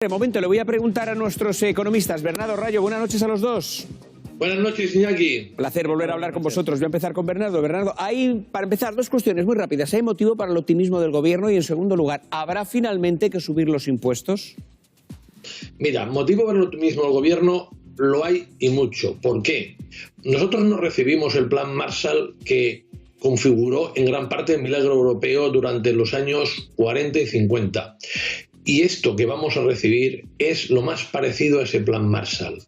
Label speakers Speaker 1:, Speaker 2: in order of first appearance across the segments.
Speaker 1: De momento le voy a preguntar a nuestros economistas. Bernardo, Rayo, buenas noches a los dos.
Speaker 2: Buenas noches, Iñaki.
Speaker 1: Placer volver a hablar con vosotros. Voy a empezar con Bernardo. Bernardo, hay, para empezar, dos cuestiones muy rápidas. ¿Hay motivo para el optimismo del gobierno? Y, en segundo lugar, ¿habrá finalmente que subir los impuestos?
Speaker 2: Mira, motivo para el optimismo del gobierno lo hay y mucho. ¿Por qué? Nosotros no recibimos el plan Marshall que configuró en gran parte el milagro europeo durante los años 40 y 50. Y esto que vamos a recibir es lo más parecido a ese plan Marshall.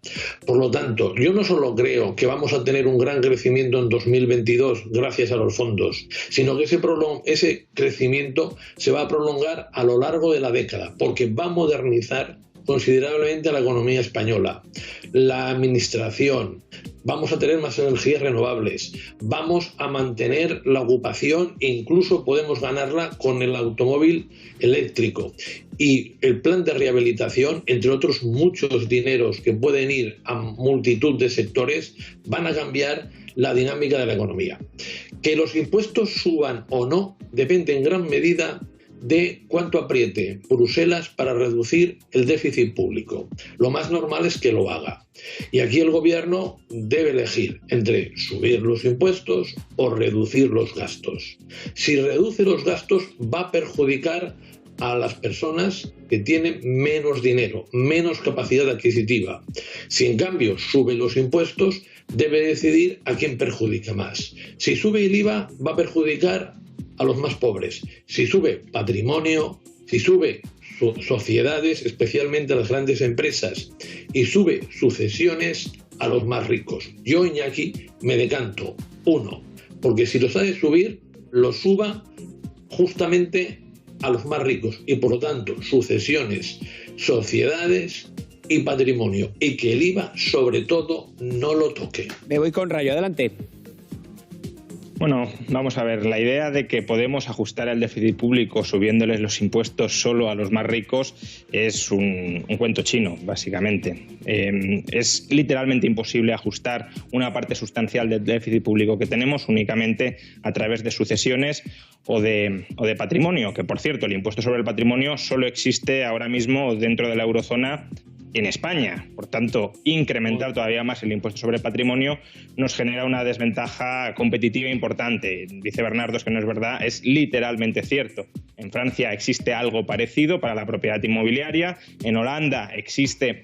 Speaker 2: Por lo tanto, yo no solo creo que vamos a tener un gran crecimiento en 2022 gracias a los fondos, sino que ese crecimiento se va a prolongar a lo largo de la década, porque va a modernizar considerablemente a la economía española. La administración, vamos a tener más energías renovables, vamos a mantener la ocupación e incluso podemos ganarla con el automóvil eléctrico. Y el plan de rehabilitación, entre otros muchos dineros que pueden ir a multitud de sectores, van a cambiar la dinámica de la economía. Que los impuestos suban o no depende en gran medida de cuánto apriete Bruselas para reducir el déficit público. Lo más normal es que lo haga. Y aquí el gobierno debe elegir entre subir los impuestos o reducir los gastos. Si reduce los gastos va a perjudicar a las personas que tienen menos dinero, menos capacidad adquisitiva. Si en cambio sube los impuestos, debe decidir a quién perjudica más. Si sube el IVA, va a perjudicar a los más pobres. Si sube patrimonio, si sube sociedades, especialmente a las grandes empresas, y sube sucesiones, a los más ricos. Yo, Iñaki, me decanto, uno, porque si los ha de subir, los suba justamente a los más ricos y por lo tanto sucesiones, sociedades y patrimonio, y que el IVA sobre todo no lo toque.
Speaker 1: Me voy con Rayo, adelante.
Speaker 3: Bueno, vamos a ver, la idea de que podemos ajustar el déficit público subiéndoles los impuestos solo a los más ricos es un cuento chino, básicamente. Es literalmente imposible ajustar una parte sustancial del déficit público que tenemos únicamente a través de sucesiones o de patrimonio, que por cierto, el impuesto sobre el patrimonio solo existe ahora mismo dentro de la eurozona en España. Por tanto, incrementar todavía más el impuesto sobre el patrimonio nos genera una desventaja competitiva importante. Dice Bernardo que no es verdad, es literalmente cierto. En Francia existe algo parecido para la propiedad inmobiliaria, en Holanda existe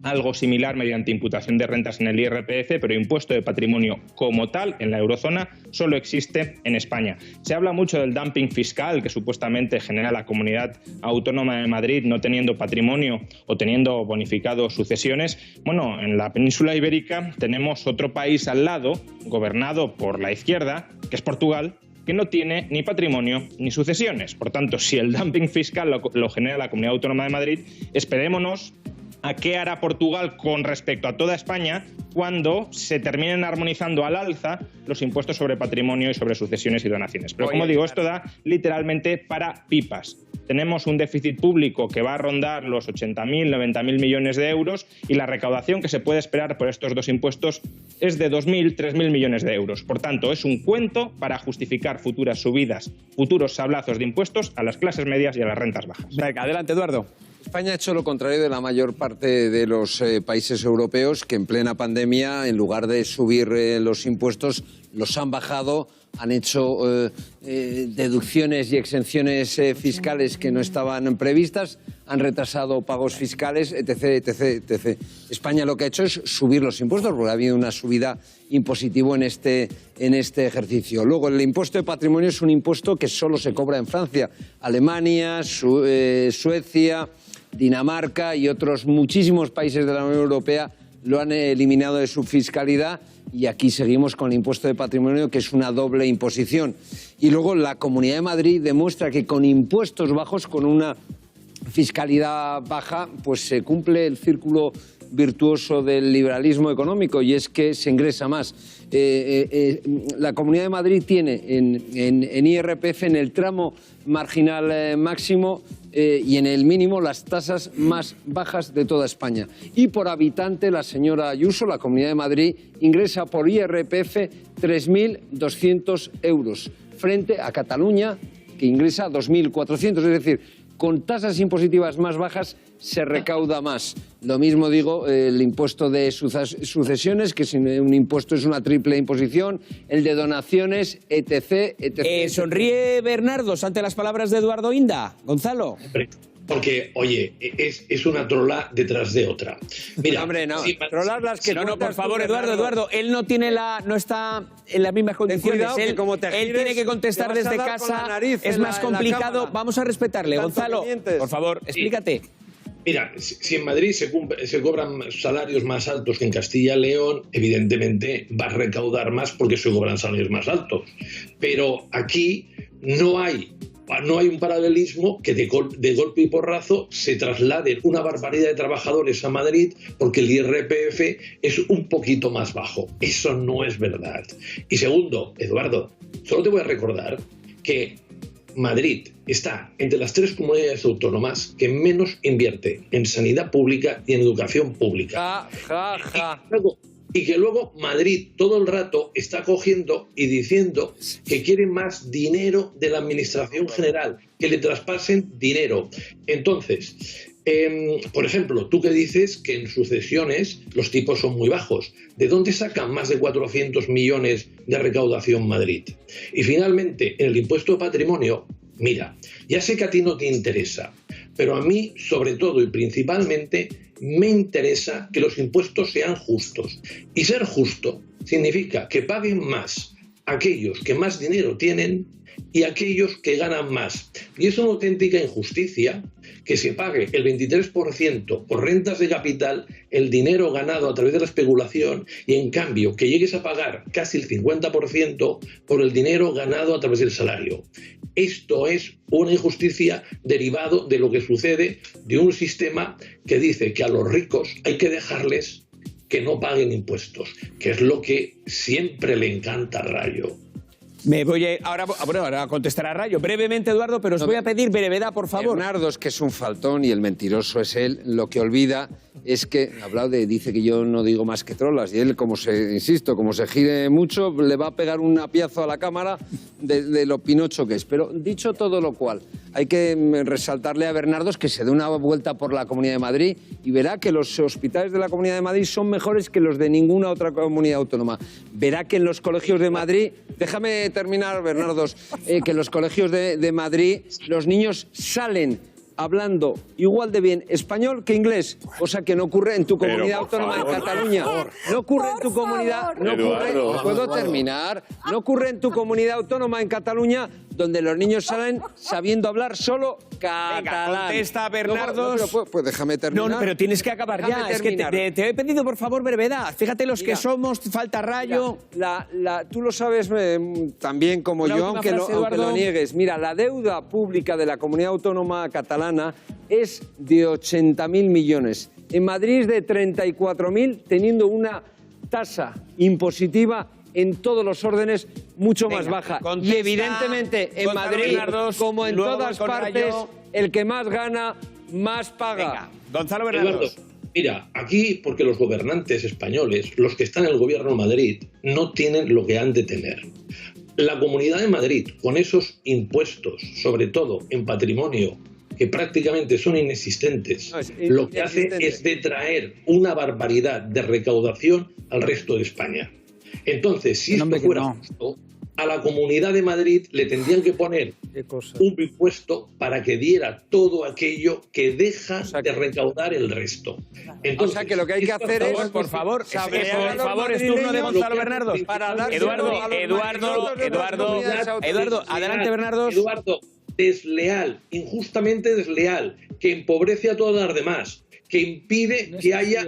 Speaker 3: algo similar mediante imputación de rentas en el IRPF, pero impuesto de patrimonio como tal en la eurozona solo existe en España. Se habla mucho del dumping fiscal que supuestamente genera la Comunidad Autónoma de Madrid no teniendo patrimonio o teniendo bonificados sucesiones. Bueno, en la península ibérica tenemos otro país al lado, gobernado por la izquierda, que es Portugal, que no tiene ni patrimonio ni sucesiones. Por tanto, si el dumping fiscal lo genera la Comunidad Autónoma de Madrid, esperémonos a qué hará Portugal con respecto a toda España cuando se terminen armonizando al alza los impuestos sobre patrimonio y sobre sucesiones y donaciones. Pero como digo, esto da literalmente para pipas. Tenemos un déficit público que va a rondar los 80.000, 90.000 millones de euros y la recaudación que se puede esperar por estos dos impuestos es de 2.000, 3.000 millones de euros. Por tanto, es un cuento para justificar futuras subidas, futuros sablazos de impuestos a las clases medias y a las rentas bajas.
Speaker 1: Venga, adelante, Eduardo.
Speaker 4: España ha hecho lo contrario de la mayor parte de los países europeos que en plena pandemia, en lugar de subir los impuestos, los han bajado, han hecho deducciones y exenciones fiscales que no estaban previstas, han retrasado pagos fiscales, etc., etc., etc. España lo que ha hecho es subir los impuestos, porque ha habido una subida impositiva en este ejercicio. Luego, el impuesto de patrimonio es un impuesto que solo se cobra en Francia, Alemania, Suecia, Dinamarca y otros muchísimos países de la Unión Europea lo han eliminado de su fiscalidad y aquí seguimos con el impuesto de patrimonio, que es una doble imposición. Y luego la Comunidad de Madrid demuestra que con impuestos bajos, con una fiscalidad baja, pues se cumple el círculo virtuoso del liberalismo económico y es que se ingresa más. La Comunidad de Madrid tiene en IRPF, en el tramo marginal máximo y en el mínimo, las tasas más bajas de toda España. Y por habitante, la señora Ayuso, la Comunidad de Madrid, ingresa por IRPF 3.200 euros, frente a Cataluña, que ingresa 2.400. Es decir, con tasas impositivas más bajas se recauda más. Lo mismo digo, el impuesto de sucesiones, que si un impuesto es una triple imposición, el de donaciones, etc.
Speaker 1: ¿Sonríe Bernardos ante las palabras de Eduardo Inda? Gonzalo.
Speaker 2: Porque, oye, es una trola detrás de otra. Mira,
Speaker 4: hombre, no,
Speaker 2: si,
Speaker 4: trolas las que
Speaker 1: No, por favor,
Speaker 4: tú,
Speaker 1: Eduardo, él no está en las mismas condiciones.
Speaker 4: Cuidado,
Speaker 1: él,
Speaker 4: que como te
Speaker 1: él
Speaker 4: gires,
Speaker 1: tiene que contestar
Speaker 4: te vas a
Speaker 1: desde
Speaker 4: dar con
Speaker 1: casa.
Speaker 4: la nariz
Speaker 1: Es
Speaker 4: en
Speaker 1: más
Speaker 4: la
Speaker 1: complicado.
Speaker 4: cámara.
Speaker 1: Vamos a respetarle,
Speaker 4: Tanto
Speaker 1: Gonzalo.
Speaker 4: pendientes.
Speaker 1: Por favor, explícate.
Speaker 2: Mira, si en Madrid se cobran salarios más altos que en Castilla y León, evidentemente va a recaudar más porque se cobran salarios más altos. Pero aquí no hay un paralelismo que de golpe y porrazo se trasladen una barbaridad de trabajadores a Madrid porque el IRPF es un poquito más bajo. Eso no es verdad. Y segundo, Eduardo, solo te voy a recordar que Madrid está entre las 3 comunidades autónomas que menos invierte en sanidad pública y en educación pública. Y que luego Madrid todo el rato está cogiendo y diciendo que quiere más dinero de la administración general, que le traspasen dinero. Entonces, por ejemplo, tú que dices que en sucesiones los tipos son muy bajos. ¿De dónde sacan más de 400 millones de recaudación Madrid? Y finalmente, en el impuesto de patrimonio, mira, ya sé que a ti no te interesa, pero a mí, sobre todo y principalmente, me interesa que los impuestos sean justos. Y ser justo significa que paguen más aquellos que más dinero tienen y aquellos que ganan más. Y es una auténtica injusticia que se pague el 23% por rentas de capital, el dinero ganado a través de la especulación, y en cambio que llegues a pagar casi el 50% por el dinero ganado a través del salario. Esto es una injusticia derivado de lo que sucede de un sistema que dice que a los ricos hay que dejarles que no paguen impuestos, que es lo que siempre le encanta a Rayo.
Speaker 1: Me voy ahora a contestar a Rayo. Brevemente, Eduardo, pero os voy a pedir brevedad, por favor.
Speaker 4: Bernardos, que es un faltón y el mentiroso es él, lo que olvida es que, dice que yo no digo más que trolas, y él, como se gire mucho, le va a pegar un apiazo a la cámara de lo pinocho que es. Pero dicho todo lo cual, hay que resaltarle a Bernardos que se dé una vuelta por la Comunidad de Madrid y verá que los hospitales de la Comunidad de Madrid son mejores que los de ninguna otra comunidad autónoma. Verá que en los colegios de Madrid, déjame terminar, Bernardos, que en los colegios de Madrid los niños salen hablando igual de bien español que inglés, cosa que no ocurre en tu comunidad autónoma de Cataluña. No ocurre en tu comunidad, ¿puedo terminar? No ocurre en tu comunidad autónoma en Cataluña, donde los niños salen sabiendo hablar solo catalán.
Speaker 1: Venga, contesta, Bernardos.
Speaker 4: Pues déjame terminar.
Speaker 1: No, pero tienes que acabar ya. Es que te he pedido, por favor, brevedad. Fíjate los que somos, falta Rayo.
Speaker 4: Tú lo sabes también como yo, aunque lo niegues. Mira, la deuda pública de la comunidad autónoma catalana es de 80.000 millones. En Madrid es de 34.000, teniendo una tasa impositiva en todos los órdenes mucho más baja.
Speaker 1: Contesta,
Speaker 4: y evidentemente en Madrid,
Speaker 1: Bernardos,
Speaker 4: como en todas partes,
Speaker 1: Rayo,
Speaker 4: el que más gana, más paga.
Speaker 1: Venga, Gonzalo Bernardos.
Speaker 2: Eduardo, mira, aquí porque los gobernantes españoles, los que están en el gobierno de Madrid, no tienen lo que han de tener. La Comunidad de Madrid, con esos impuestos, sobre todo en patrimonio, que prácticamente son inexistentes, lo que hace es detraer una barbaridad de recaudación al resto de España. Entonces, si esto fuera justo, a la Comunidad de Madrid le tendrían que poner un impuesto para que diera todo aquello que deja de recaudar el resto. Entonces,
Speaker 4: o sea, que lo que hay que hacer es...
Speaker 1: Por favor, es turno de Gonzalo Bernardos. Eduardo, adelante, Bernardos.
Speaker 2: Eduardo, desleal, injustamente desleal, que empobrece a todas las demás, que impide que haya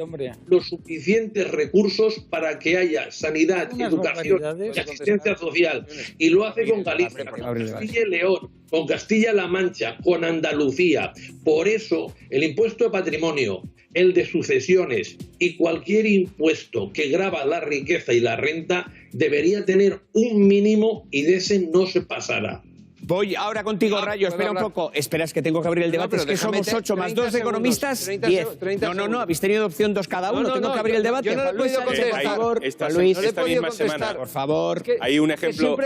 Speaker 2: los suficientes recursos para que haya sanidad, educación y asistencia social. Y lo hace con Galicia, con Castilla y León, con Castilla-La Mancha, con Andalucía. Por eso, el impuesto de patrimonio, el de sucesiones y cualquier impuesto que grava la riqueza y la renta debería tener un mínimo y de ese no se pasará.
Speaker 1: Voy ahora contigo, Rayo, espera un poco. Espera, es que tengo que abrir el debate. Es que somos 8 más 2 economistas, 10. No, habéis tenido opción 2 cada uno. Tengo que abrir el debate.
Speaker 5: Yo no le he podido contestar.
Speaker 1: Por favor,
Speaker 5: Luis, no le he podido contestar.
Speaker 1: Por favor.
Speaker 5: Hay un ejemplo.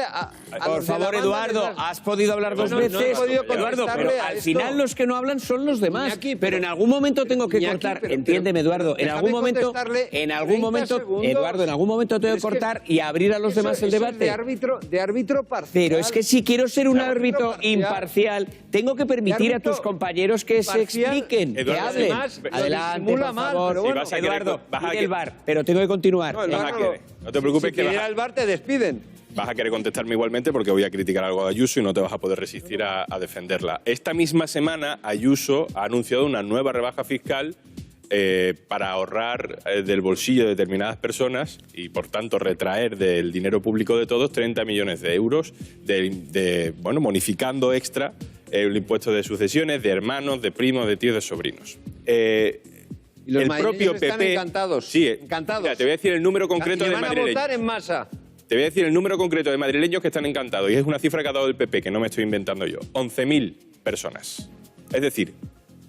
Speaker 1: Por favor, Eduardo, has podido hablar 2 veces. Eduardo, pero al final los que no hablan son los demás. Pero en algún momento tengo que cortar. Entiéndeme, Eduardo. En algún momento, Eduardo, en algún momento tengo que cortar y abrir a los demás el debate.
Speaker 5: De árbitro parcial.
Speaker 1: Pero es que si quiero ser un árbitro imparcial, tengo que permitir a tus compañeros que se expliquen, que hablen. Adelante, por favor. Eduardo, pide el VAR, pero tengo que continuar.
Speaker 6: No te preocupes,
Speaker 5: que vas el VAR te despiden.
Speaker 6: Vas a querer contestarme igualmente porque voy a criticar algo a Ayuso y no te vas a poder resistir a defenderla. Esta misma semana Ayuso ha anunciado una nueva rebaja fiscal para ahorrar del bolsillo de determinadas personas y, por tanto, retraer del dinero público de todos 30 millones de euros, bonificando extra el impuesto de sucesiones, de hermanos, de primos, de tíos, de sobrinos.
Speaker 5: Y los
Speaker 6: el propio
Speaker 5: están
Speaker 6: PP,
Speaker 5: encantados.
Speaker 6: Sí,
Speaker 5: encantados.
Speaker 6: Mira, te voy a decir el número concreto de madrileños.
Speaker 5: Van a votar en masa.
Speaker 6: Te voy a decir el número concreto de madrileños que están encantados, y es una cifra que ha dado el PP, que no me estoy inventando yo. 11.000 personas. Es decir,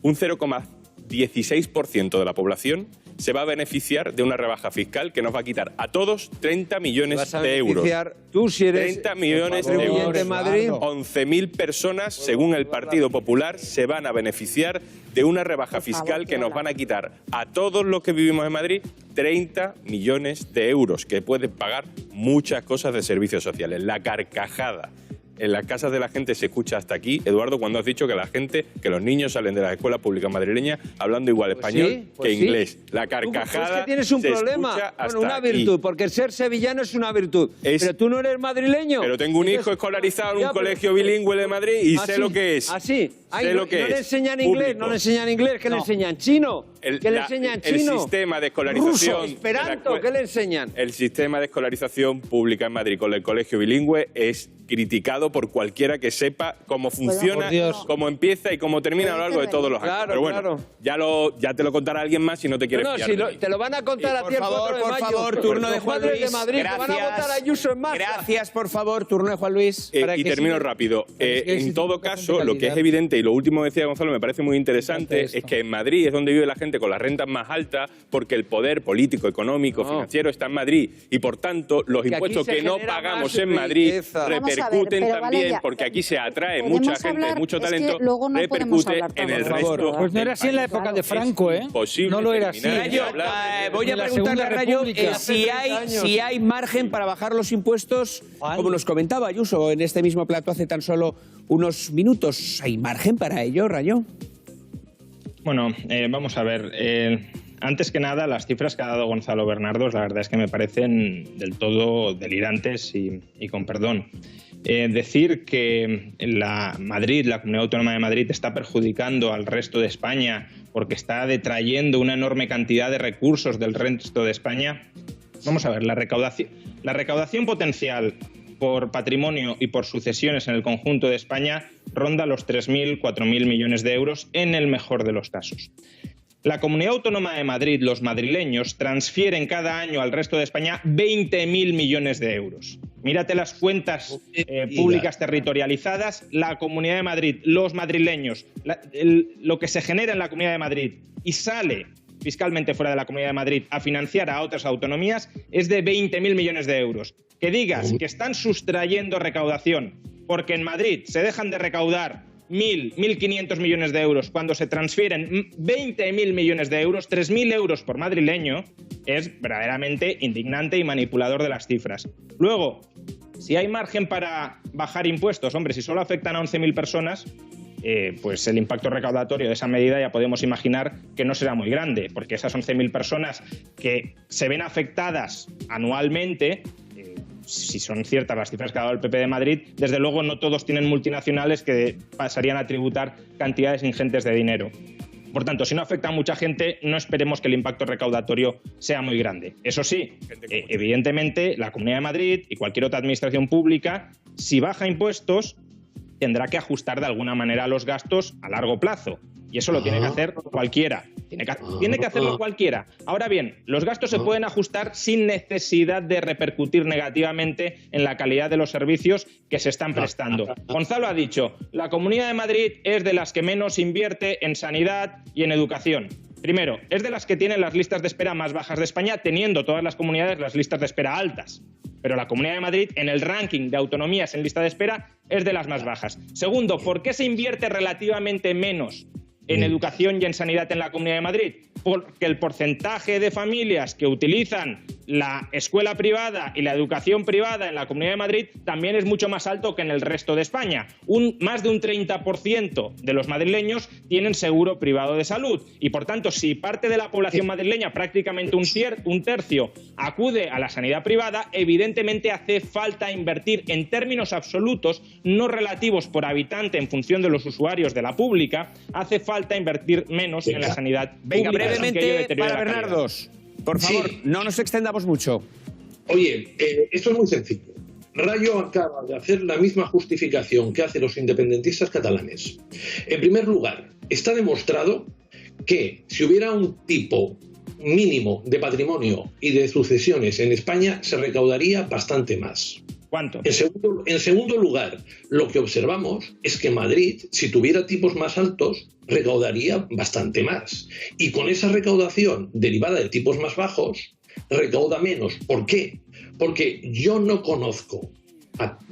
Speaker 6: un 0,16% de la población se va a beneficiar de una rebaja fiscal que nos va a quitar a todos 30 millones de euros.
Speaker 5: Tú, si eres
Speaker 6: 30 millones de euros.
Speaker 5: de Madrid.
Speaker 6: 11.000 personas, según el Partido Popular, se van a beneficiar de una rebaja fiscal que nos van a quitar a todos los que vivimos en Madrid 30 millones de euros, que pueden pagar muchas cosas de servicios sociales. La carcajada en las casas de la gente se escucha hasta aquí, Eduardo, cuando has dicho que que los niños salen de las escuelas públicas madrileñas hablando igual español que inglés. La carcajada.
Speaker 5: Es que tienes un problema, una virtud, porque ser sevillano es una virtud. Pero tú no eres madrileño.
Speaker 6: Pero tengo un hijo escolarizado en un colegio bilingüe de Madrid y sé lo que es.
Speaker 5: Así.
Speaker 6: Sé lo que
Speaker 5: no le enseñan inglés, no le enseñan inglés, que le enseñan chino. ¿Qué le enseñan chino?
Speaker 6: El sistema de escolarización.
Speaker 5: Ruso, esperanto, ¿qué le enseñan?
Speaker 6: El sistema de escolarización pública en Madrid con el colegio bilingüe es criticado por cualquiera que sepa cómo funciona, cómo empieza y cómo termina a lo largo de todos los años.
Speaker 5: Claro,
Speaker 6: pero bueno, ya te lo contará alguien más si no te quieres fiar.
Speaker 5: Te lo van a contar a ti el 4 de mayo.
Speaker 1: Por favor, turno de Juan Luis.
Speaker 5: De Madrid,
Speaker 1: gracias.
Speaker 5: Te van a votar a Ayuso en masa.
Speaker 1: Gracias, por favor, turno de Juan Luis.
Speaker 6: Y termino rápido. En todo caso, lo que es evidente, y lo último que decía Gonzalo me parece muy interesante, es que en Madrid es donde vive la gente con las rentas más altas, porque el poder político, económico, financiero está en Madrid, y por tanto los impuestos que no pagamos en Madrid repercuten también, porque aquí se atrae mucha gente, mucho talento, repercute en el resto.
Speaker 7: Pues no era así en la época de Franco, ¿eh?
Speaker 6: No
Speaker 7: lo era así.
Speaker 1: Voy a preguntarle a Rayo si hay margen para bajar los impuestos, como nos comentaba Ayuso en este mismo plato hace tan solo unos minutos. ¿Hay margen para ello, Rayo?
Speaker 3: Bueno, vamos a ver. Antes que nada, las cifras que ha dado Gonzalo Bernardos, la verdad es que me parecen del todo delirantes y con perdón. Decir que la Comunidad Autónoma de Madrid, está perjudicando al resto de España porque está detrayendo una enorme cantidad de recursos del resto de España. Vamos a ver, la recaudación potencial por patrimonio y por sucesiones en el conjunto de España ronda los 3.000, 4.000 millones de euros en el mejor de los casos. La Comunidad Autónoma de Madrid, los madrileños, transfieren cada año al resto de España 20.000 millones de euros. Mírate las cuentas públicas territorializadas, la Comunidad de Madrid, los madrileños, lo que se genera en la Comunidad de Madrid y sale fiscalmente fuera de la Comunidad de Madrid a financiar a otras autonomías es de 20.000 millones de euros. Que digas que están sustrayendo recaudación porque en Madrid se dejan de recaudar 1.500 millones de euros cuando se transfieren 20.000 millones de euros, 3.000 euros por madrileño, es verdaderamente indignante y manipulador de las cifras. Luego, si hay margen para bajar impuestos, hombre, si solo afectan a 11.000 personas, pues el impacto recaudatorio de esa medida ya podemos imaginar que no será muy grande, porque esas 11.000 personas que se ven afectadas anualmente, si son ciertas las cifras que ha dado el PP de Madrid, desde luego no todos tienen multinacionales que pasarían a tributar cantidades ingentes de dinero. Por tanto, si no afecta a mucha gente, no esperemos que el impacto recaudatorio sea muy grande. Eso sí, evidentemente, la Comunidad de Madrid y cualquier otra administración pública, si baja impuestos, tendrá que ajustar de alguna manera los gastos a largo plazo. Y eso lo tiene que hacer cualquiera. Tiene que hacerlo cualquiera. Ahora bien, los gastos se pueden ajustar sin necesidad de repercutir negativamente en la calidad de los servicios que se están prestando. Gonzalo ha dicho, la Comunidad de Madrid es de las que menos invierte en sanidad y en educación. Primero, es de las que tienen las listas de espera más bajas de España, teniendo todas las comunidades las listas de espera altas. Pero la Comunidad de Madrid, en el ranking de autonomías en lista de espera, es de las más bajas. Segundo, ¿por qué se invierte relativamente menos en educación y en sanidad en la Comunidad de Madrid? Porque el porcentaje de familias que utilizan la escuela privada y la educación privada en la Comunidad de Madrid también es mucho más alto que en el resto de España. Más de un 30% de los madrileños tienen seguro privado de salud y, por tanto, si parte de la población madrileña, prácticamente un tercio, acude a la sanidad privada, evidentemente hace falta invertir en términos absolutos, no relativos por habitante en función de los usuarios de la pública, hace falta invertir menos en la sanidad pública.
Speaker 1: Venga, brevemente para Bernardos. Por favor, no nos extendamos mucho.
Speaker 2: Oye, esto es muy sencillo. Rayo acaba de hacer la misma justificación que hacen los independentistas catalanes. En primer lugar, está demostrado que si hubiera un tipo mínimo de patrimonio y de sucesiones en España, se recaudaría bastante más.
Speaker 3: ¿Cuánto?
Speaker 2: En segundo lugar, lo que observamos es que Madrid, si tuviera tipos más altos, recaudaría bastante más. Y con esa recaudación derivada de tipos más bajos, recauda menos. ¿Por qué? Porque yo no conozco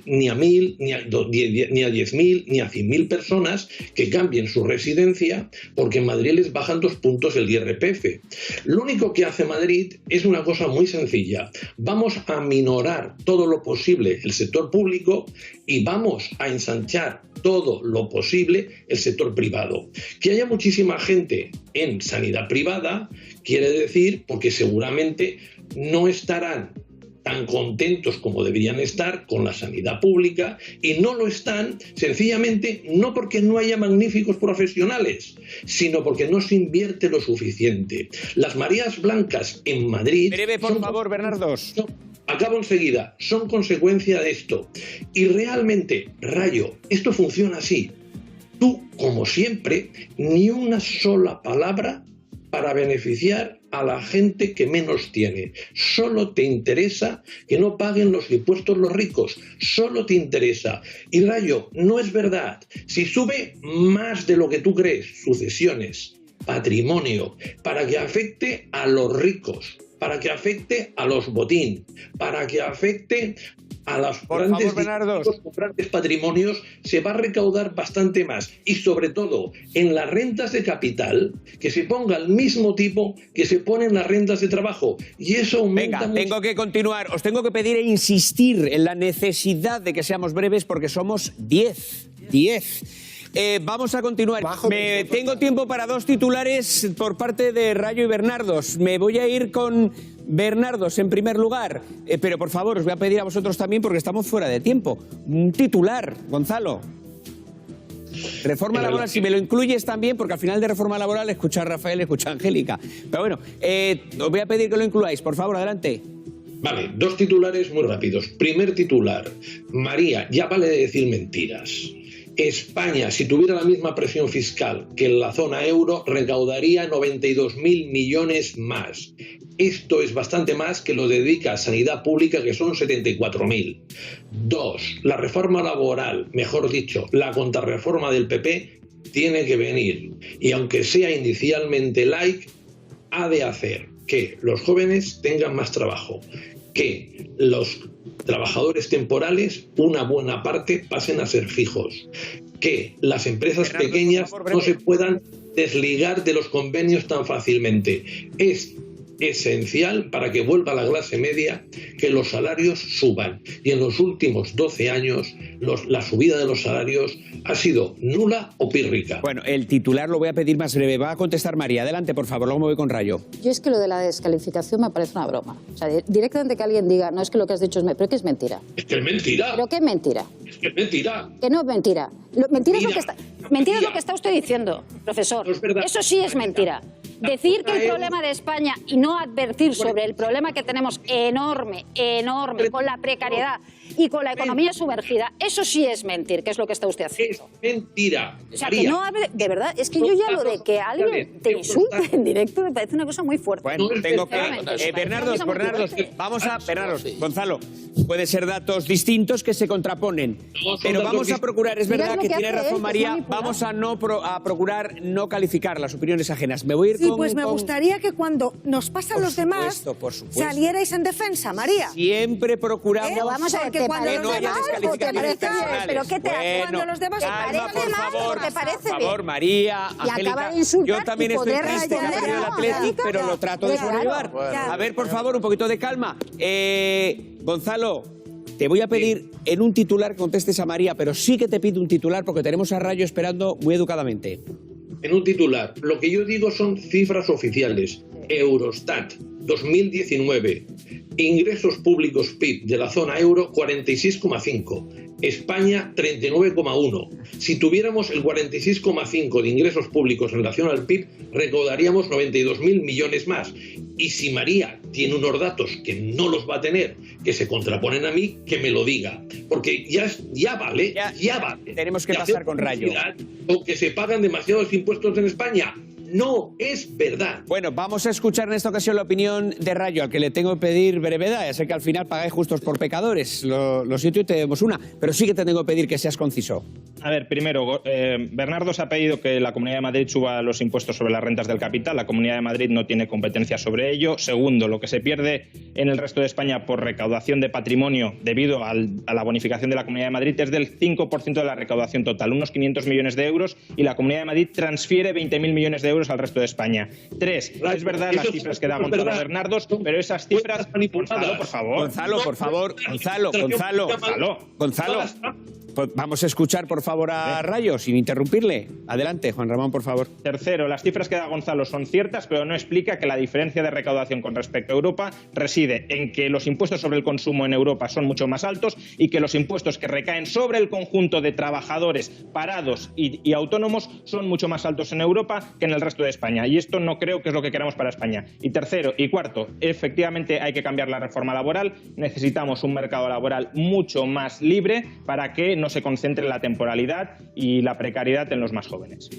Speaker 2: ni a 1.000, ni a 10.000, ni a 100.000 personas que cambien su residencia porque en Madrid les bajan 2 puntos el IRPF. Lo único que hace Madrid es una cosa muy sencilla. Vamos a minorar todo lo posible el sector público y vamos a ensanchar todo lo posible el sector privado. Que haya muchísima gente en sanidad privada quiere decir porque seguramente no estarán tan contentos como deberían estar con la sanidad pública y no lo están sencillamente no porque no haya magníficos profesionales, sino porque no se invierte lo suficiente. Las mareas blancas en Madrid...
Speaker 1: Breve, por favor, Bernardos.
Speaker 2: Acabo enseguida, son consecuencia de esto. Y realmente, Rayo, esto funciona así. Tú, como siempre, ni una sola palabra para beneficiar a la gente que menos tiene. Solo te interesa que no paguen los impuestos los ricos. Solo te interesa. Y Rayo, no es verdad. Si sube más de lo que tú crees, sucesiones, patrimonio, para que afecte a los ricos, para que afecte a los botín, para que afecte a los grandes patrimonios, se va a recaudar bastante más. Y sobre todo, en las rentas de capital, que se ponga el mismo tipo que se pone en las rentas de trabajo. Y eso aumenta mucho.
Speaker 1: Tengo que continuar. Os tengo que pedir e insistir en la necesidad de que seamos breves porque somos 10. Vamos a continuar. Tengo tiempo para 2 titulares por parte de Rayo y Bernardos. Me voy a ir con Bernardos en primer lugar, pero por favor os voy a pedir a vosotros también porque estamos fuera de tiempo. Un titular, Gonzalo. Reforma laboral, si me lo incluyes también, porque al final de reforma laboral escucha a Rafael, escucha a Angélica. Pero bueno, os voy a pedir que lo incluáis. Por favor, adelante.
Speaker 2: Vale, 2 titulares muy rápidos. Primer titular. María, ya vale de decir mentiras. España, si tuviera la misma presión fiscal que en la zona euro, recaudaría 92.000 millones más. Esto es bastante más que lo dedica a sanidad pública, que son 74.000. 2. La reforma laboral, mejor dicho, la contrarreforma del PP, tiene que venir. Y aunque sea inicialmente light, ha de hacer que los jóvenes tengan más trabajo, que los trabajadores temporales, una buena parte, pasen a ser fijos, que las empresas pequeñas no se puedan desligar de los convenios tan fácilmente. Es esencial para que vuelva la clase media que los salarios suban. Y en los últimos 12 años la subida de los salarios ha sido nula o pírrica.
Speaker 1: Bueno, el titular lo voy a pedir más breve. Va a contestar María. Adelante, por favor, luego me voy con Rayo.
Speaker 8: Yo es que lo de la descalificación me parece una broma. O sea, directamente que alguien diga, no, es que lo que has dicho es... pero que es mentira.
Speaker 2: Es que es mentira.
Speaker 8: ¿Pero qué es mentira?
Speaker 2: Es que es mentira.
Speaker 8: Que no es mentira. Mentira es lo que está usted diciendo, profesor.
Speaker 2: No es verdad.
Speaker 8: Eso sí es mentira. decir que el problema de España y no advertir sobre el problema que tenemos enorme, con la precariedad y con la economía sumergida, eso sí es mentir, que es lo que está usted haciendo.
Speaker 2: Es mentira.
Speaker 8: O sea, que no hable, de verdad, es que yo ya lo de que alguien te insulte en directo me parece una cosa muy fuerte.
Speaker 1: Bueno, tengo que... Bernardo, Gonzalo, puede ser datos distintos que se contraponen, pero vamos a procurar, es verdad que tiene razón María, vamos a procurar no calificar las opiniones ajenas. Me voy a ir con...
Speaker 9: Pues me gustaría que cuando nos pasan los demás salierais en defensa, María.
Speaker 1: Siempre procuramos...
Speaker 8: Pero vamos a ver,
Speaker 9: que cuando los demás
Speaker 8: te parece bien, pero ¿qué te hace?
Speaker 9: Cuando los demás
Speaker 8: te parece bien.
Speaker 1: Por favor, María, Angélica, yo también estoy triste que ha perdido el Athletic, pero lo trato de sobrellevar. A ver, por favor, un poquito de calma. Gonzalo, te voy a pedir en un titular que contestes a María, pero sí que te pido un titular porque tenemos a Rayo esperando muy educadamente.
Speaker 2: En un titular, lo que yo digo son cifras oficiales. Eurostat, 2019, ingresos públicos PIB de la zona euro 46,5, España 39,1. Si tuviéramos el 46,5 de ingresos públicos en relación al PIB, recaudaríamos 92.000 millones más. Y si María tiene unos datos que no los va a tener, que se contraponen a mí, que me lo diga. Porque ya vale.
Speaker 1: Tenemos que pasar con Rayo.
Speaker 2: O que se pagan demasiados impuestos en España. No es verdad.
Speaker 1: Bueno, vamos a escuchar en esta ocasión la opinión de Rayo, al que le tengo que pedir brevedad. Ya sé que al final pagáis justos por pecadores. Lo siento y te demos una. Pero sí que te tengo que pedir que seas conciso.
Speaker 3: A ver, primero, Bernardo se ha pedido que la Comunidad de Madrid suba los impuestos sobre las rentas del capital. La Comunidad de Madrid no tiene competencia sobre ello. Segundo, lo que se pierde en el resto de España por recaudación de patrimonio debido a la bonificación de la Comunidad de Madrid es del 5% de la recaudación total, unos 500 millones de euros, y la Comunidad de Madrid transfiere 20.000 millones de euros al resto de España. 3, es verdad las cifras que da Gonzalo Bernardos, pero esas cifras... Gonzalo, por favor. Gonzalo.
Speaker 1: Pues vamos a escuchar, por favor, a Rayo, sin interrumpirle. Adelante, Juan Ramón, por favor.
Speaker 3: Tercero, las cifras que da Gonzalo son ciertas, pero no explica que la diferencia de recaudación con respecto a Europa reside en que los impuestos sobre el consumo en Europa son mucho más altos y que los impuestos que recaen sobre el conjunto de trabajadores parados y autónomos son mucho más altos en Europa que en el resto de España. Y esto no creo que es lo que queramos para España. Y tercero y cuarto, efectivamente hay que cambiar la reforma laboral. Necesitamos un mercado laboral mucho más libre para que no se concentre la temporalidad y la precariedad en los más jóvenes.